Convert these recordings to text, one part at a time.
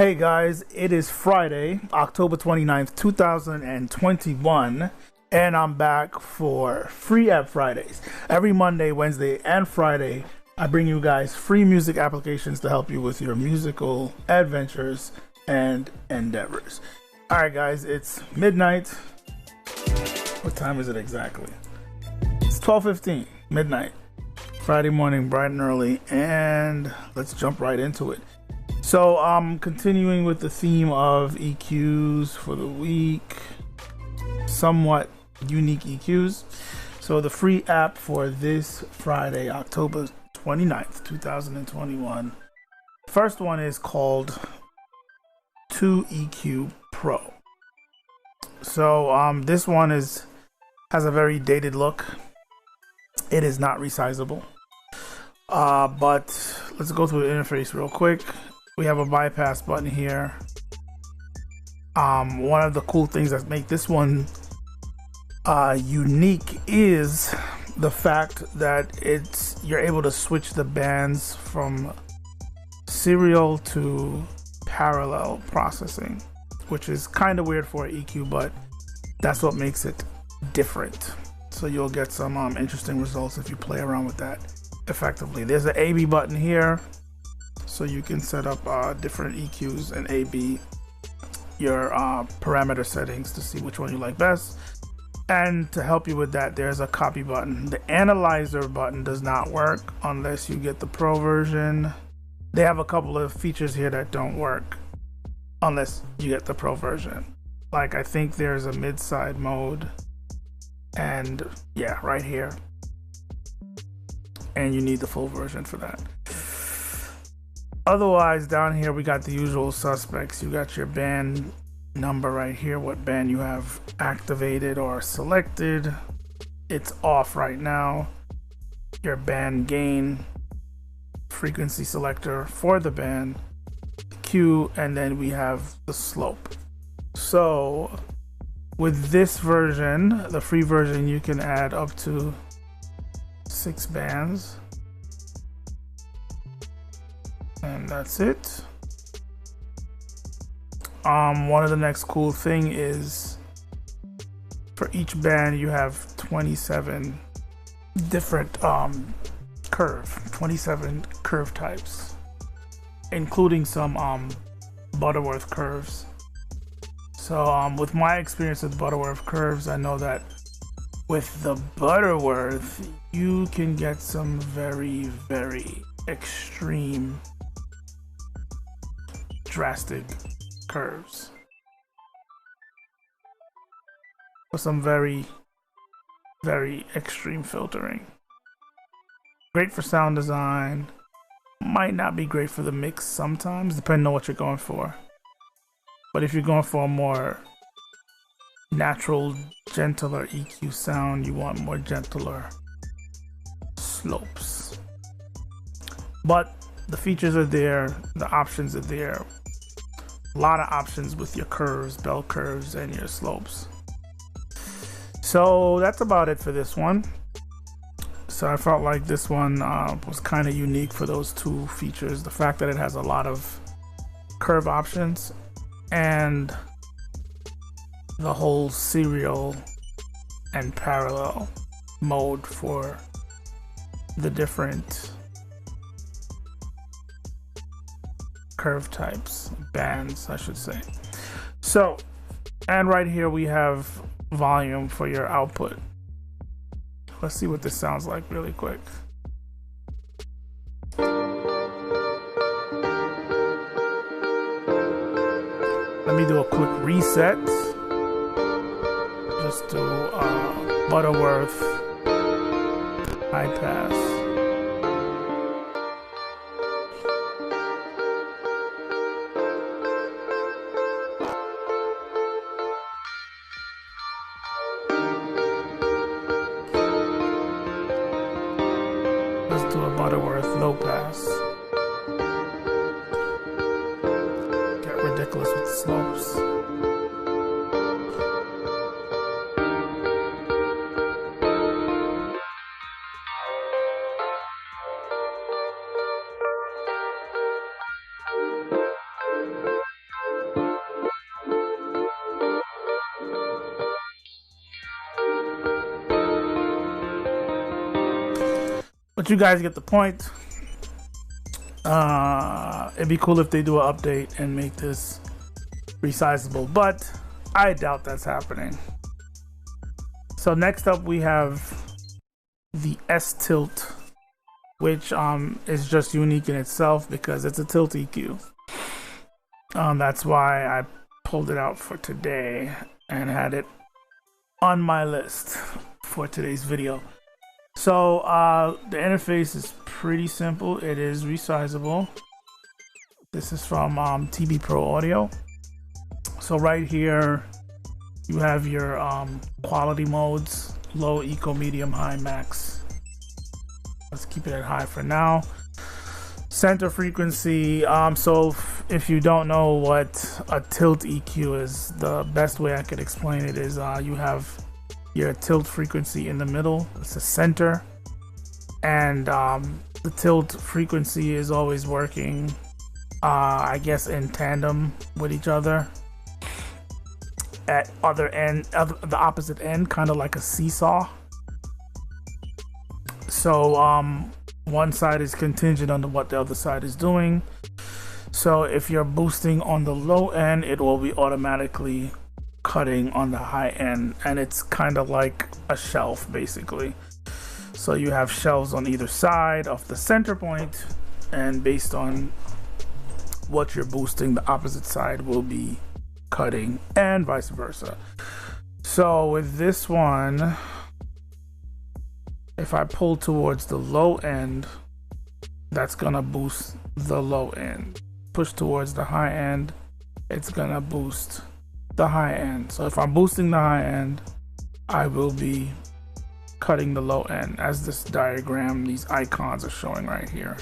Hey guys, it is Friday, October 29th, 2021, and I'm back for Free App Fridays. Every Monday, Wednesday, and Friday, I bring you guys free music applications to help you with your musical adventures and endeavors. Alright guys, it's midnight. What time is it exactly? It's 12:15, midnight. Friday morning, bright and early, and let's jump right into it. So continuing with the theme of EQs for the week, somewhat unique EQs. So the free app for this Friday, October 29th, 2021. First one is called 2EQ Pro. So this one has a very dated look. It is not resizable. But let's go through the interface real quick. We have a bypass button here. One of the cool things that make this one unique is the fact that you're able to switch the bands from serial to parallel processing, which is kind of weird for an EQ, but that's what makes it different. So you'll get some interesting results if you play around with that effectively. There's an AB button here, so you can set up different EQs and AB your parameter settings to see which one you like best. And to help you with that, there's a copy button. The analyzer button does not work unless you get the Pro version. They have a couple of features here that don't work unless you get the Pro version. Like, I think there's a mid-side mode, and yeah, right here. And you need the full version for that. Otherwise, down here we got the usual suspects. You got your band number right here, what band you have activated or selected. It's off right now. Your band gain, frequency selector for the band, Q, and then we have the slope. So with this version, the free version, you can add up to 6 bands. And that's it. One of the next cool thing is for each band you have 27 different 27 curve types, including some Butterworth curves. So with my experience with Butterworth curves, I know that with the Butterworth you can get some very, very extreme, drastic curves for some very, very extreme filtering. Great for sound design, might not be great for the mix sometimes, depending on what you're going for. But if you're going for a more natural, gentler EQ sound, you want more gentler slopes. But the features are there, the options are there. A lot of options with your curves, bell curves, and your slopes. So that's about it for this one. So I felt like this one was kind of unique for those two features. The fact that it has a lot of curve options and the whole serial and parallel mode for the different curve types, bands I should say. So, and right here we have volume for your output. Let's see what this sounds like really quick. Let me do a quick reset. Just do Butterworth high pass. Let's do a Butterworth low pass. Get ridiculous with the slopes. But you guys get the point. It'd be cool if they do an update and make this resizable, but I doubt that's happening. So next up we have the S tilt, which is just unique in itself because it's a tilt EQ. That's why I pulled it out for today and had it on my list for today's video. So the interface is pretty simple. It is resizable. This is from TB Pro Audio. So right here you have your quality modes: low, eco, medium, high, max. Let's keep it at high for now. Center frequency. So if you don't know what a tilt EQ is, the best way I could explain it is you have your tilt frequency in the middle. It's a center, and the tilt frequency is always working I guess in tandem with each other at the opposite end, kind of like a seesaw. So one side is contingent on what the other side is doing. So if you're boosting on the low end, it will be automatically cutting on the high end, and it's kind of like a shelf basically. So you have shelves on either side of the center point, and based on what you're boosting, the opposite side will be cutting, and vice versa. So with this one, if I pull towards the low end, that's gonna boost the low end. Push towards the high end, it's gonna boost the high end. So if I'm boosting the high end, I will be cutting the low end, as this diagram, these icons are showing right here.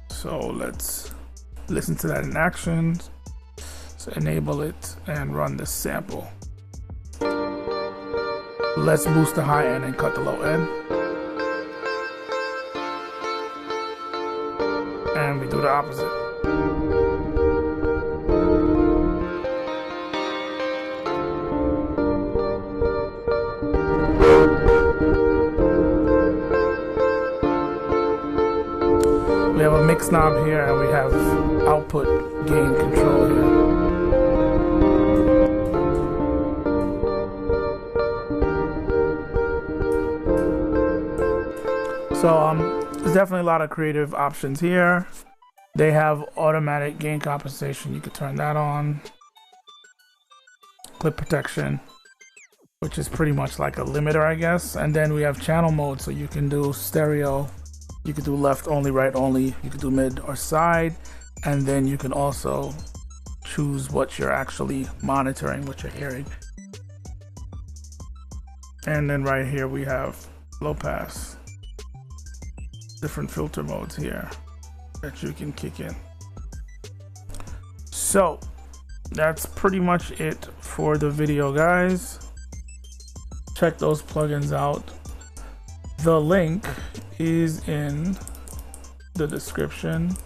So let's listen to that in action. So enable it and run this sample. Let's boost the high end and cut the low end. And we do the opposite. We have a mix knob here, and we have output gain control here. So there's definitely a lot of creative options here. They have automatic gain compensation. You could turn that on. Clip protection, which is pretty much like a limiter, I guess. And then we have channel mode, so you can do stereo. You could do left only, right only. You could do mid or side. And then you can also choose what you're actually monitoring, what you're hearing. And then right here we have low pass. Different filter modes here that you can kick in. So that's pretty much it for the video, guys. Check those plugins out. The link is in the description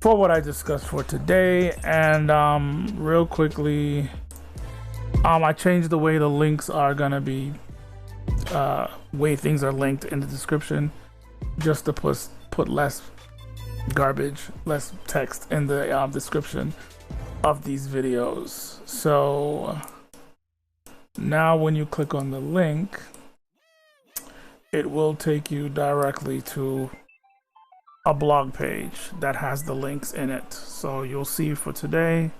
for what I discussed for today. And real quickly, I changed the way the links are gonna be, way things are linked in the description, just to put less garbage, less text in the description of these videos. So now when you click on the link, it will take you directly to a blog page that has the links in it. So you'll see for today,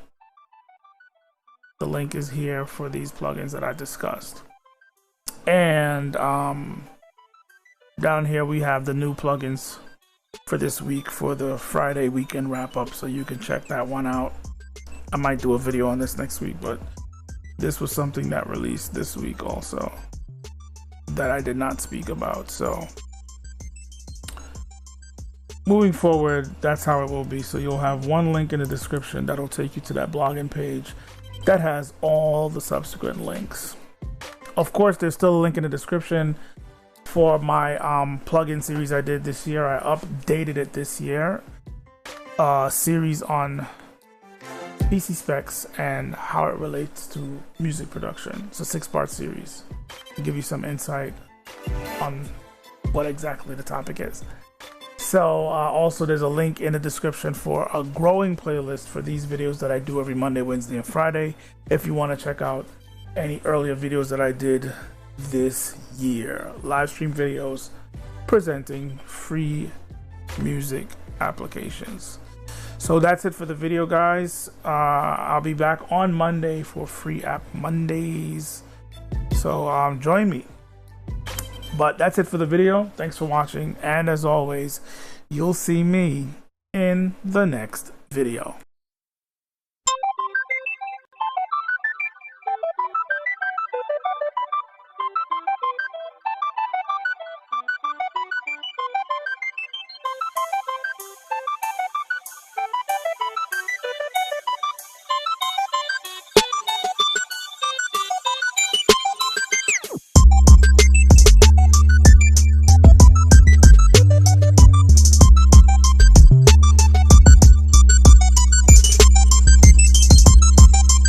the link is here for these plugins that I discussed. And down here we have the new plugins for this week for the Friday weekend wrap up, so you can check that one out. I might do a video on this next week, but this was something that released this week also that I did not speak about. So moving forward, that's how it will be. So you'll have one link in the description that'll take you to that blogging page that has all the subsequent links. Of course, there's still a link in the description for my plugin series I did this year. I updated it this year, series on PC specs and how it relates to music production. It's a 6-part series to give you some insight on what exactly the topic is. So also there's a link in the description for a growing playlist for these videos that I do every Monday, Wednesday, and Friday. If you want to check out any earlier videos that I did this year, live stream videos presenting free music applications. So that's it for the video, guys. I'll be back on Monday for Free App Mondays. So join me. But that's it for the video. Thanks for watching. And as always, you'll see me in the next video.